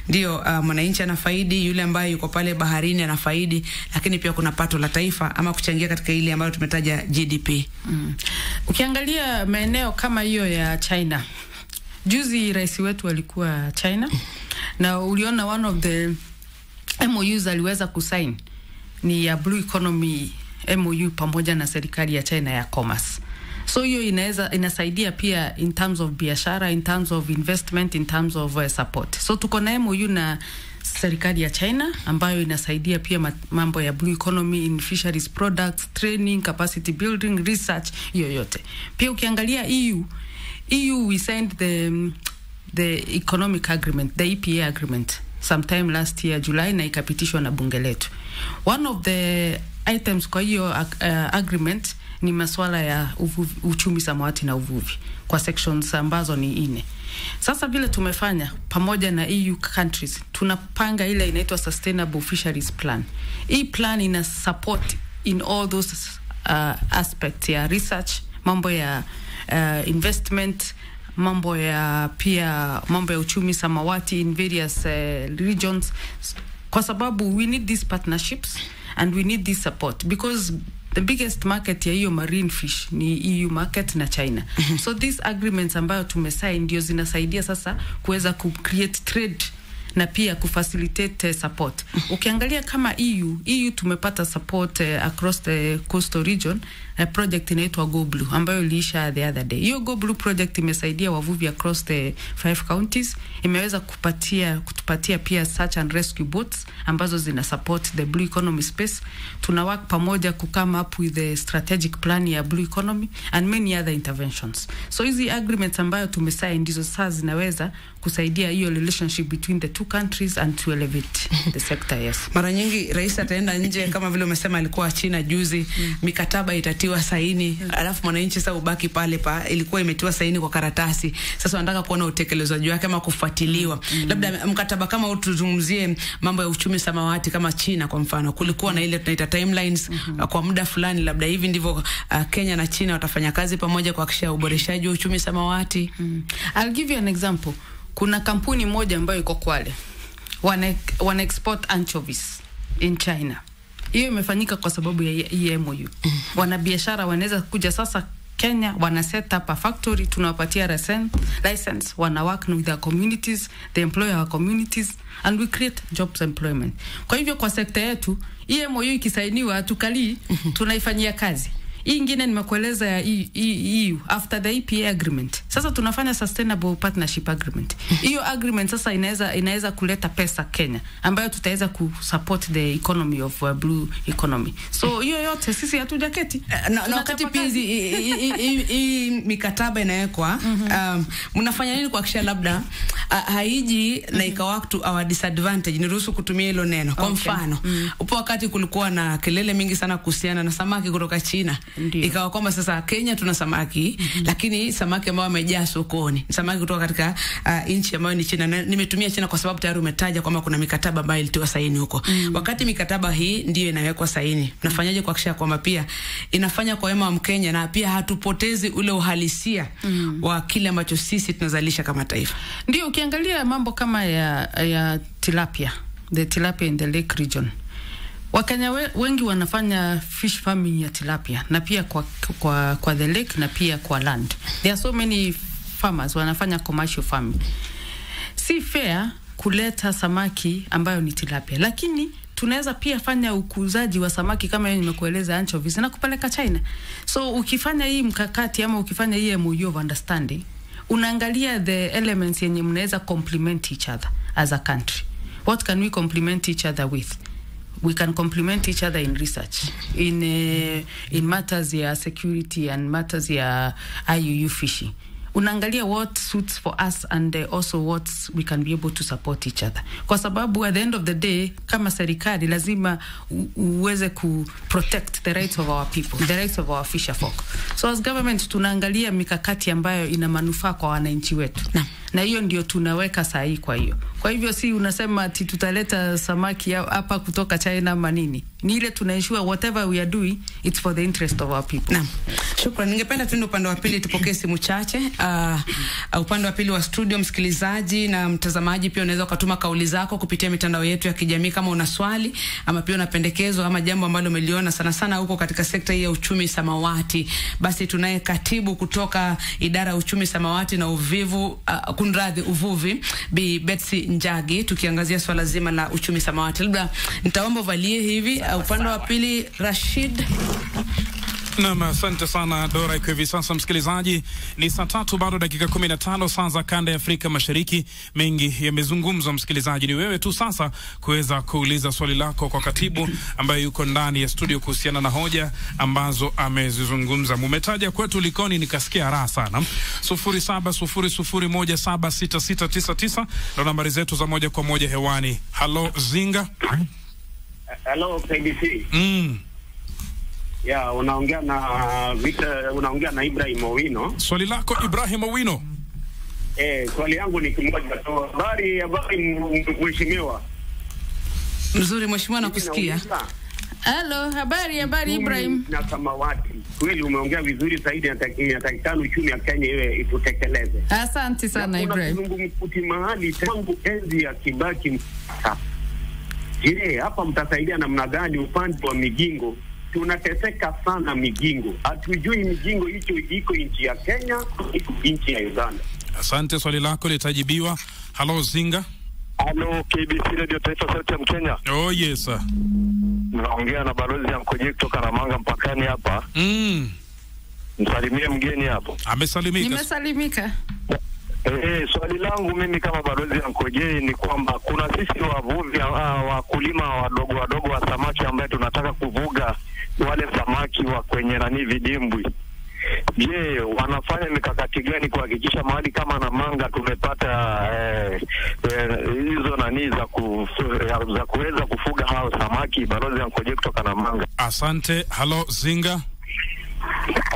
ndio mwananchi anafaidi, yule ambaye yuko pale baharini anafaidi, lakini pia kuna pato la taifa ama kuchangia katika ile ambayo tumetaja GDP.
Ukiangalia maeneo kama hiyo ya China, Juzi rais wetu alikuwa China na uliona one of the MOUs aliweza kusign ni ya Blue Economy MOU pamoja na serikali ya China ya commerce. So hiyo inasaidia pia in terms of biashara, in terms of investment, in terms of support. So tuko na MOU na serikali ya China ambayo inasaidia pia mambo ya blue economy in fisheries products, training, capacity building, research, hiyo yote. Pia ukiangalia EU we signed the economic agreement, the EPA agreement sometime last year July na ikapitishwa na bunge letu. One of the items kwa hiyo agreement ni masuala ya uchumi samawati na uvuvi kwa sections ambazo ni 4. Sasa vile tumefanya pamoja na EU countries, tunapanga ile inaitwa Sustainable Fisheries Plan. Hii plan ina support in all those aspects ya research, mambo ya investment, mambo ya uchumi samawati in various regions, kwa sababu we need these partnerships and we need this support because the biggest market ya hiyo marine fish ni EU market na China. So these agreements ambayo tumesign ndio zinasaidia sasa kuweza create trade na pia kufacilitate support. Ukiangalia kama EU tumepata support across the coastal region, project inaitwa Go Blue ambayo iliisha the other day. Hiyo Go Blue project imesaidia wavuvi across the 5 counties, imeweza kutupatia pia search and rescue boats ambazo zina support the blue economy space. Tuna work pamoja ku come up with the strategic plan ya blue economy and many other interventions. So hizi agreements ambayo tumesign ndizo sasa zinaweza kusaidia hiyo relationship between the two countries and to elevate the sector. Yes.
Mara nyingi rais ataenda nje kama vile umesema alikuwa China juzi, mikataba itatiwa saini, alafu mwananchi sasa ubaki pale ilikuwa imetiwa saini kwa karatasi. Sasa wanataka kuona utekelezaji wake kama kufuatiliwa. Labda mkataba kama utuzungumzie mambo ya uchumi samawati kama China kwa mfano, kulikuwa na ile tunaita timelines kwa muda fulani, labda hivi ndivyo Kenya na China watafanya kazi pamoja kuhakikisha uboreshaji wa uchumi samawati.
I'll give you an example. Kuna kampuni moja ambayo iko Kwale wana export anchovies in China. Hiyo imefanyika kwa sababu ya MOU. Wanabiashara wanaweza kuja sasa Kenya, wana set up a factory, tunawapatia license, wana work with their communities, they employ our communities and we create jobs employment. Kwa hivyo kwa sekta yetu, hii MOU ikisainiwa tukali tunaifanyia kazi. Hii ingine nimekueleza ya EU after the EPA agreement. Sasa tunafanya sustainable partnership agreement. Hiyo agreement sasa inaweza kuleta pesa Kenya ambayo tutaweza kusupport the economy of blue economy. So hiyo yote sisi hatujaketi.
Na wakati pia hii mikataba inawekwa, mnafanya nini kuhakikisha labda haiji na ikawa to our disadvantage? Niruhusu kutumia hilo neno. Kwa mfano, upo wakati kulikuwa na kelele mingi sana kuhusiana na samaki kutoka China. Ndiyo. Ikawa kwamba sasa Kenya tuna samaki, lakini samaki ambao wamejaa sokoni samaki kutoka katika nchi ambayo ni China. Na nimetumia China kwa sababu tayari umetaja kwamba kuna mikataba ambayo ilitiwa saini huko. Wakati mikataba hii ndio inawekwa saini, nafanyaje kuhakikisha kwamba pia inafanya kwa wema wa Mkenya na pia hatupotezi ule uhalisia wa kile ambacho sisi tunazalisha kama taifa?
Ndio, ukiangalia mambo kama ya tilapia, the tilapia in the lake region, Wakenya wengi wanafanya fish farming ya tilapia na pia kwa the lake na pia kwa land. There are so many farmers wanafanya commercial farming. Si fair kuleta samaki ambayo ni tilapia, lakini tunaweza pia fanya ukuzaji wa samaki kama yeye nimekueleza anchovies na kupeleka China. So ukifanya hii mkakati ama ukifanya hii MOU of understanding, unaangalia the elements yenye mnaweza complement each other as a country. What can we complement each other with? We can complement each other in research, in matters ya security and matters ya IUU fishing. Unaangalia what suits for us and also what we can be able to support each other. Kwa sababu at the end of the day, kama serikali lazima uweze ku protect the rights of our people, the rights of our fisher folk. So as government tunaangalia mikakati ambayo ina manufaa kwa wananchi wetu. na hiyo ndio tunaweka sahi. Kwa hivyo si unasema ati tutaleta samaki hapa kutoka China ama nini. Ni ile tuna ensure whatever we are doing it's for the interest of our people.
Naam. Shukrani. Ningependa tuende upande wa pili tupokee simu chache. Upande wa pili wa studio, msikilizaji na mtazamaji pia unaweza kutuma kauli zako kupitia mitandao yetu ya kijamii kama una swali ama pia una pendekezo ama jambo ambalo umeliona sana huko katika sekta hii ya uchumi samawati. Basi tunaye katibu kutoka idara ya uchumi samawati na uvuvi Bi Betsy Njagi, tukiangazia swala zima la uchumi samawati. Labda nitaomba valie hivi upande wa pili Rashid.
Naam, asante sana Dora. Kwa hivi sasa msikilizaji, ni saa 3 bado dakika 15 saa za kanda ya Afrika Mashariki. Mengi yamezungumzwa msikilizaji, ni wewe tu sasa kuweza kuuliza swali lako kwa katibu ambaye yuko ndani ya studio kuhusiana na hoja ambazo amezizungumza. Mumetaja kwetu Likoni nikasikia raha sana. 0700176699 ndo nambari zetu za moja kwa moja hewani. Hello Zinga.
Hello KBC. Unaongea na Ibrahim Owino.
Swali lako Ibrahim Owino.
Swali yangu ni kimoja tu. Habari mheshimiwa.
Mzuri mheshimiwa, nakusikia.
Hello, habari Ibrahim.
Na samawati. Kweli umeongea vizuri zaidi, natakikana uchumi wa Kenya iwe itutekeleze.
Asante sana Ibrahim.
Mungu mkuti mahali tangu enzi ya Kibaki. Je, hapa mtasaidia namna gani upande wa migingo? Tunateseka sana migingo. Hatujui migingo hicho iko nchi ya Kenya, iko nchi ya Uganda.
Asante, swali lako litajibiwa. Hello Zinga.
Hello KBC Radio Taifa sauti ya Mkenya.
Oh yes sir.
Naongea na balozi ya Mkoje kutoka Namanga mpakani hapa. Msalimie mgeni hapo.
Amesalimika.
Nimesalimika.
Swali langu mimi kama balozi ya Mkoje ni kwamba kuna sisi wavuvi wakulima wadogo wa samaki ambaye tunataka kuvuga wale samaki wa kwenye vidimbwi. Je, wanafanya mikakati gani kuhakikisha mahali kama Namanga tumepata hizo za kuweza kufuga hao samaki? Balozi ya Mkoje kutoka Namanga.
Asante. Hello Zinga.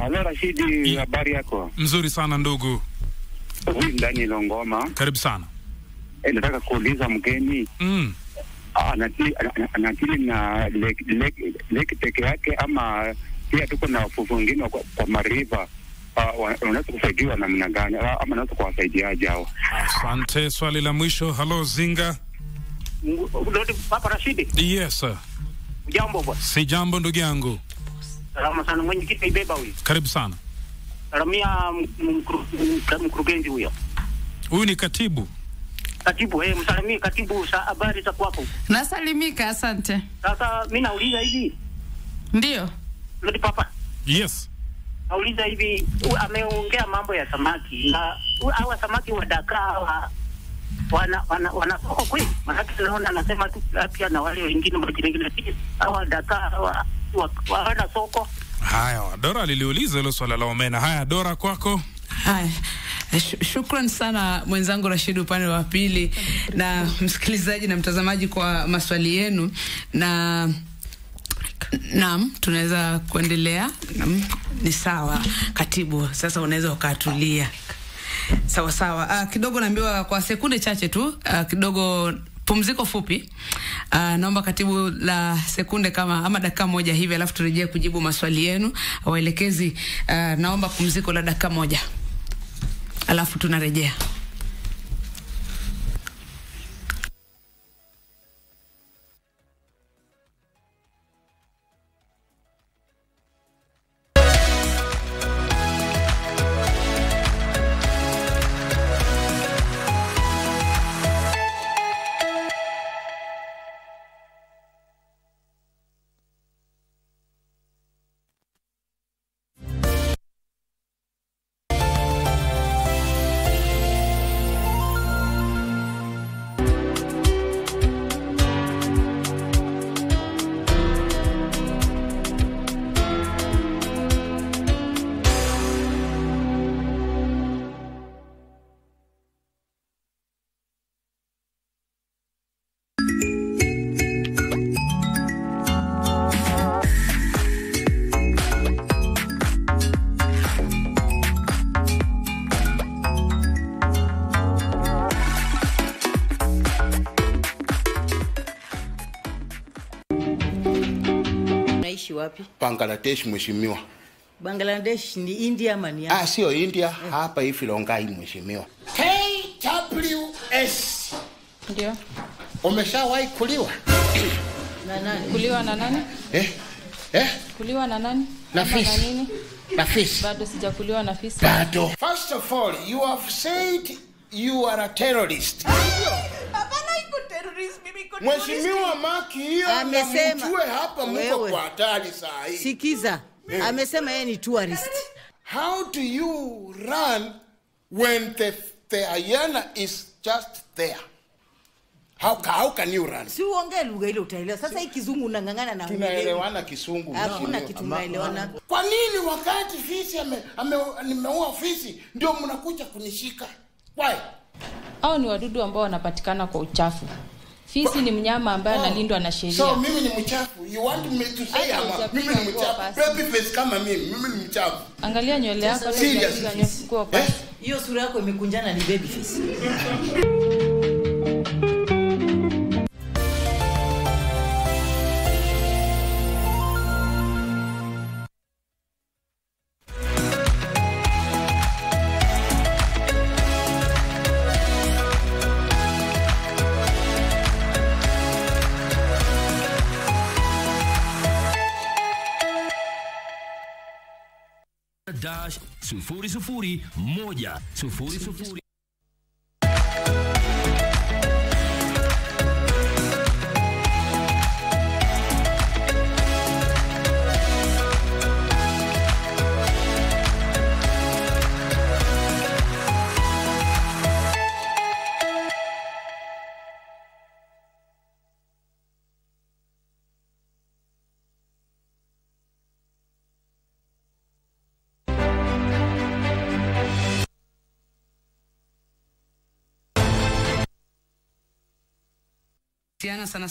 Hello Rashidi, habari yako?
Mzuri sana ndugu.
Huyu ndani Longoma.
Karibu sana.
Nataka kuuliza mgeni. Anatili na leki peke yake ama pia tuko na wafuvu wengine kwa mariva? Unaweza kusaidiwa namna gani ama unaweza kuwasaidiaje hao?
Asante. Swali la mwisho. Hello Zinga.
Papa Rashidi.
Yes sir.
Jambo bwana.
Si jambo ndugu yangu.
Salama sana, mwenyekiti Ibeba huyu.
Karibu sana.
Salamia mkurugenzi huyo.
Huyu ni katibu.
Katibu, msalimie katibu, habari za kwako?
Nasalimika, asante.
Sasa mimi nauliza hivi.
Ndio.
Ndio papa.
Yes.
Nauliza hivi, ameongea mambo ya samaki na hawa samaki wa Dakar wana soko kweli? Maana tunaona anasema tu pia na wale wengine majirani hawa Dakar wana soko.
Haya, Dora aliliuliza hilo swala la omena. Haya Dora, kwako.
Haya. Shukran sana mwenzangu Rashid upande wa pili na msikilizaji na mtazamaji kwa maswali yenu. Naam, tunaweza kuendelea. Ni sawa katibu, sasa unaweza ukatulia. Sawa. Kidogo naambiwa kwa sekunde chache tu, kidogo pumziko fupi. Naomba katibu la sekunde ama dakika moja hivi, alafu turejee kujibu maswali yenu. Waelekezi, naomba pumziko la dakika moja. Alafu tunarejea.
wapi?
Bangladesh mheshimiwa.
Bangladesh ni India ama ni?
Sio India, hapa hivi Longai mheshimiwa. KWS.
Ndio.
Umeshawahi kuliwa?
Na nani?
Kuliwa na nani? Kuliwa na nani?
Na fisi.
Na nini?
Na fisi.
Bado sijakuliwa na fisi.
Bado. First of all, you have said you are a terrorist.
Hapana, iko terrorist mimi iko.
Mheshimiwa Maki hiyo amesema hapa mko kwa hatari saa hii.
Sikiza. Amesema yeye ni tourist.
How do you run when the hyena is just there? How can you run?
Si uongee lugha ile utaelewa. Sasa hii kizungu unangangana na
tunaelewana kisungu.
Hakuna kitu tunaelewana.
Kwa nini wakati fisi nimeua fisi ndio mnakuja kunishika? Why?
Hao ni wadudu ambao wanapatikana kwa uchafu. Fisi ni mnyama ambaye analindwa na sheria.
So mimi ni mchafu. You want me to say mimi ni mchafu? Baby face kama mimi ni mchafu.
Angalia nywele yako kwa pasi.
Hiyo sura yako imekunjana ni baby face.
dash 00100.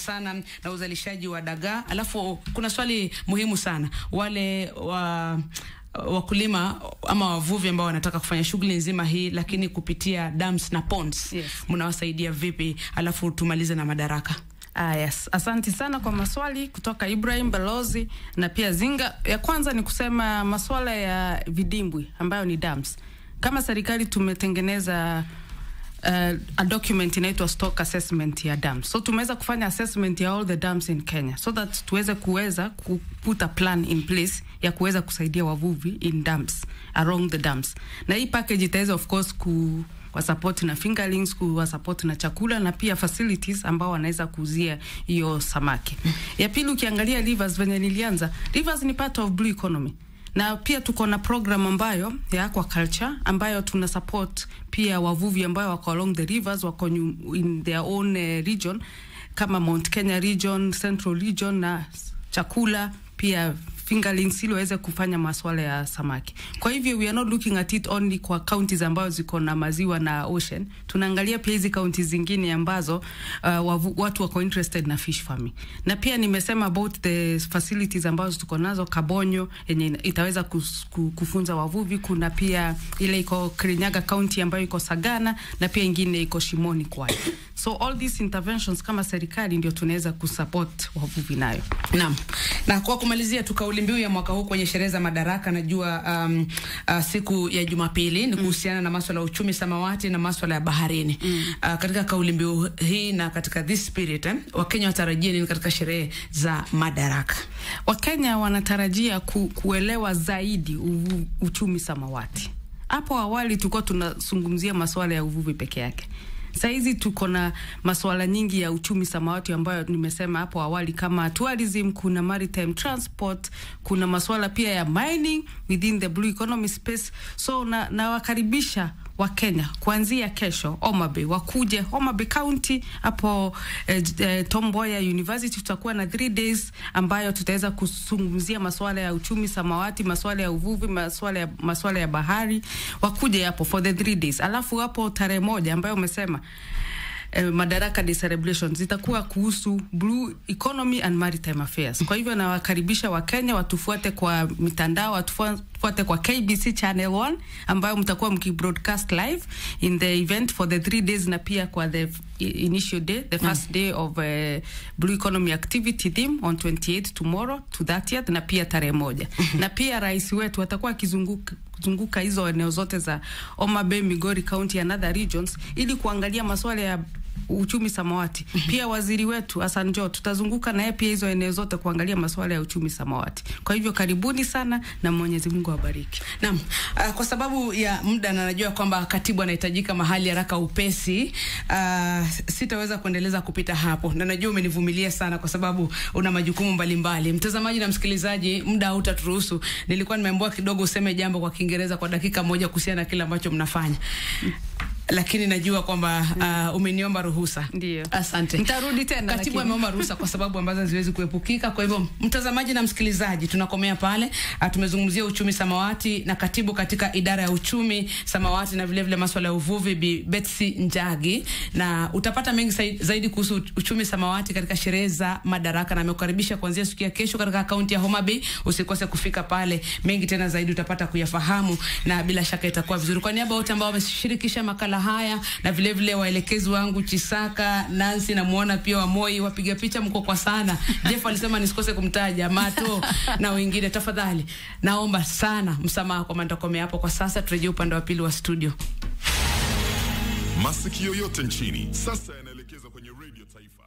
sana na uzalishaji wa dagaa. Alafu kuna swali muhimu sana, wale wakulima ama wavuvi ambao wanataka kufanya shughuli nzima hii lakini kupitia dams na ponds, mnawasaidia vipi? Alafu tumalize na Madaraka.
Yes. Asante sana kwa maswali kutoka Ibrahim Balozi na pia Zinga. Ya kwanza ni kusema maswala ya vidimbwi ambayo ni dams. Kama serikali tumetengeneza a document inaitwa stock assessment ya dams. So tumeweza kufanya assessment ya all the dams in Kenya so that tuweze put a plan in place ya kuweza kusaidia wavuvi in dams, along the dams. Na hii package itaweza of course kwa support na fingerlings, kwa support na chakula na pia facilities ambao wanaweza kuuzia hiyo samaki. Ya pili, ukiangalia rivers venye nilianza, rivers ni part of blue economy. Na pia tuko na program ambayo ya aquaculture ambayo tuna support pia wavuvi ambao wako along the rivers, wako in their own region kama Mount Kenya region, Central region, na chakula pia fingerlings ili waweze kufanya masuala ya samaki. Kwa hivyo we are not looking at it only kwa counties ambazo ziko na maziwa na ocean. Tunaangalia pia hizi counties zingine ambazo watu wako interested na fish farming. Na pia nimesema about the facilities ambazo tuko nazo Kabonyo yenye itaweza kufunza wavuvi. Kuna pia ile iko Kirinyaga County ambayo iko Sagana na pia ingine iko Shimoni Kwale. So all these interventions kama serikali ndio tunaweza kusupport wavuvi nayo.
Naam. Na kwa kumalizia kauli mbiu ya mwaka huu kwenye sherehe za Madaraka, najua siku ya Jumapili ni kuhusiana na masuala ya uchumi samawati na masuala ya baharini. Katika kauli mbiu hii na katika this spirit, Wakenya watarajia nini katika sherehe za Madaraka?
Wakenya wanatarajia kuelewa zaidi uchumi samawati. Hapo awali tulikuwa tunazungumzia masuala ya uvuvi peke yake. Saizi tuko na masuala nyingi ya uchumi samawati ambayo nimesema hapo awali kama tourism, kuna maritime transport, kuna masuala pia ya mining within the blue economy space. So na wakaribisha wa Kenya kuanzia kesho Homa Bay wakuje Homa Bay County hapo Tom Mboya University. Tutakuwa na 3 days ambayo tutaweza kuzungumzia masuala ya uchumi samawati, masuala ya uvuvi, masuala ya bahari. Wakuje hapo for the 3 days. Alafu hapo tarehe 1 ambayo umesema Madaraka Day celebrations zitakuwa kuhusu blue economy and maritime affairs. Kwa hivyo nawakaribisha Wakenya watufuate kwa mitandao, watufuate kwa KBC Channel 1 ambayo mtakuwa mkibroadcast live in the event for the 3 days, na pia kwa the initial day, the first day of blue economy activity theme on 28th tomorrow to 30th, na pia tarehe 1. Na pia rais wetu atakuwa kuzunguka hizo eneo zote za Homa Bay, Migori County and other regions ili kuangalia masuala ya uchumi samawati. Pia waziri wetu Hassan Joho tutazunguka naye pia hizo eneo zote kuangalia masuala ya uchumi samawati. Kwa hivyo karibuni sana na Mwenyezi Mungu awabariki.
Naam, kwa sababu ya muda na najua kwamba katibu anahitajika mahali haraka upesi, sitaweza kuendeleza kupita hapo. Na najua umenivumilia sana kwa sababu una majukumu mbalimbali. Mtazamaji na msikilizaji, muda hautaturuhusu. Nilikuwa nimeambiwa kidogo useme jambo kwa Kiingereza kwa dakika moja kuhusiana na kile ambacho mnafanya. Lakini najua kwamba umeniomba ruhusa.
Ndio.
Asante.
Nitarudi tena.
Katibu ameomba ruhusa kwa sababu ambazo haziwezi kuepukika. Kwa hivyo mtazamaji na msikilizaji, tunakomea pale. Tumezungumzia uchumi samawati na katibu katika idara ya uchumi samawati na vile vile masuala ya uvuvi Bi Betsy Njagi, na utapata mengi zaidi kuhusu uchumi samawati katika sherehe za Madaraka, na amekukaribisha kuanzia siku ya kesho katika kaunti ya Homa Bay. Usikose kufika pale. Mengi tena zaidi utapata kuyafahamu na bila shaka itakuwa vizuri. Kwa niaba wote ambao wameshirikisha makala haya na vile vile waelekezi wangu Chisaka, Nancy na muona pia wa Moi, wapiga picha mko kwa sana. Jeff alisema nisikose kumtaja Mato na wengine. Tafadhali naomba sana msamaha kwa mandakomea hapo kwa sasa. Turejee upande wa pili wa studio.
Masikio yote nchini sasa yanaelekeza kwenye Radio Taifa.